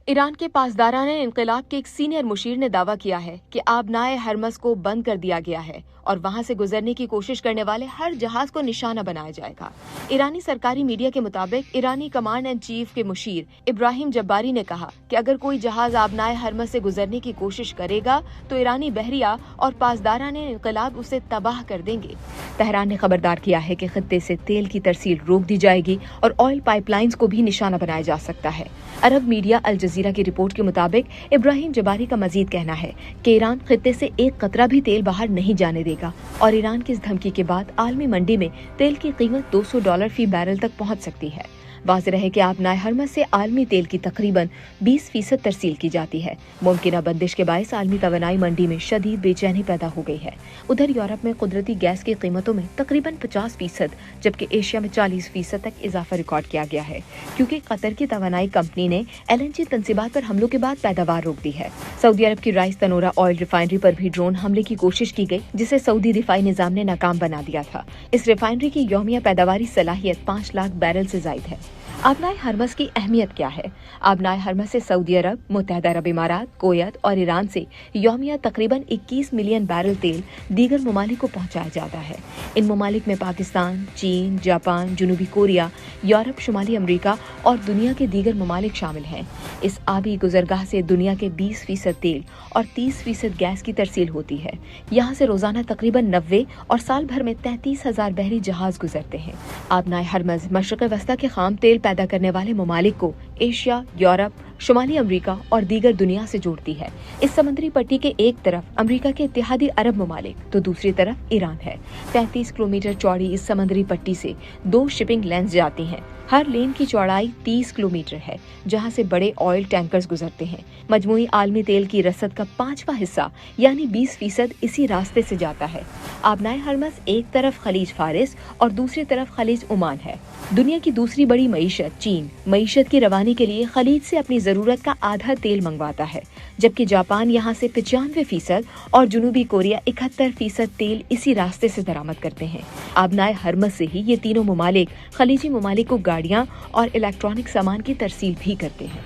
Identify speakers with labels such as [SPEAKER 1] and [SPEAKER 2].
[SPEAKER 1] Iran के पासदारान इंकलाब के एक सीनियर मुशीर ने दावा किया है कि आबनाए हरमस को बंद कर दिया गया है और वहां से गुजरने की कोशिश करने वाले हर जहाज को निशाना बनाया जाएगा। ईरानी सरकारी मीडिया के मुताबिक ईरानी कमांड एंड चीफ के मुशीर इब्राहिम जब्बारी ने कहा कि अगर कोई जहाज आबनाए हरमस से गुजरने की कोशिश करेगा तो ईरानी बहरिया और पासदारान इंकलाब उसे तबाह कर देंगे। तेहरान ने खबरदार किया है कि खत्ते से तेल की तरसील रोक दी जाएगी और ऑयल पाइपलाइंस को भी निशाना बनाया जा सकता है। अरब मीडिया अल जजीरा की रिपोर्ट के मुताबिक इब्राहिम जबारी का मजीद कहना है कि ईरान खत्ते से एक कतरा भी तेल बाहर नहीं जाने देगा और ईरान की इस धमकी के बाद आलमी मंडी में तेल की कीमत $200 फी बैरल तक पहुंच सकती है। वाज़ेह है कि आबनाए हरमस से आलमी तेल की तकरीबन 20% तरसील की जाती है। मुमकिना बंदिश के बायस आलमी तवानाई मंडी में शदीद बेचैनी पैदा हो गई है। उधर यूरोप में कुदरती गैस की कीमतों में तकरीबन 50%, जबकि एशिया में 40% तक इजाफा रिकॉर्ड किया गया है, क्योंकि कतर की तवानाई कंपनी ने LNG तनसीबात पर हमलों के बाद पैदावार रोक दी है। सऊदी अरब की राइस तनोरा ऑयल रिफाइनरी पर भी ड्रोन हमले की कोशिश की गई, जिसे सऊदी दिफाई निजाम ने नाकाम बना दिया था। इस रिफाइनरी की यौमिया पैदावारी सलाहियत 5 लाख बैरल से जायद है। आबनाए हरमस की अहमियत क्या है? आबनाए हरमस से सऊदी अरब, मुत्तहदा अरब इमारात, कुवैत और ईरान से यौमिया तकरीबन 21 मिलियन बैरल तेल दीगर ममालिक को पहुंचाया जाता है। इन ममालिक में पाकिस्तान, चीन, जापान, जनूबी कोरिया, यूरोप, शुमाली अमरीका और दुनिया के दीगर ममालिक शामिल हैं। इस आबी गुजरगाह से दुनिया के 20% तेल और 30% गैस की तरसील होती है। यहाँ से रोजाना तकरीबन 90 और साल भर में 33,000 बहरी जहाज गुजरते हैं। आबनाए हरमस मशरक़ वस्ता के खाम तेल पैदा करने वाले ममालिक को एशिया, यूरोप, शुमाली अमरीका और दीगर दुनिया से जोड़ती है। इस समुद्री पट्टी के एक तरफ अमरीका के इत्तेहादी अरब ममालिक तो दूसरी तरफ ईरान है। 33 किलोमीटर चौड़ी इस समुद्री पट्टी से 2 शिपिंग लेन्स जाती हैं। हर लेन की चौड़ाई 30 किलोमीटर है, जहां से बड़े ऑयल टैंकर्स गुजरते हैं। मजमूई आलमी तेल की रसद का 5वां हिस्सा यानी 20% इसी रास्ते से जाता है। आबनाए हरमस एक तरफ खलीज फारिस और दूसरी तरफ खलीज ओमान है। दुनिया की दूसरी बड़ी मईशत चीन मईशत की रवानी के लिए खलीज से अपनी जरूरत का आधा तेल मंगवाता है, जबकि जापान यहाँ से 95% और जनूबी कोरिया 71% तेल इसी रास्ते से दरामद करते हैं। आबनाए हरमस से ही ये तीनों ममालिक खलीजी ममालिक को गाड़ियाँ और इलेक्ट्रॉनिक सामान की तरसील भी करते हैं।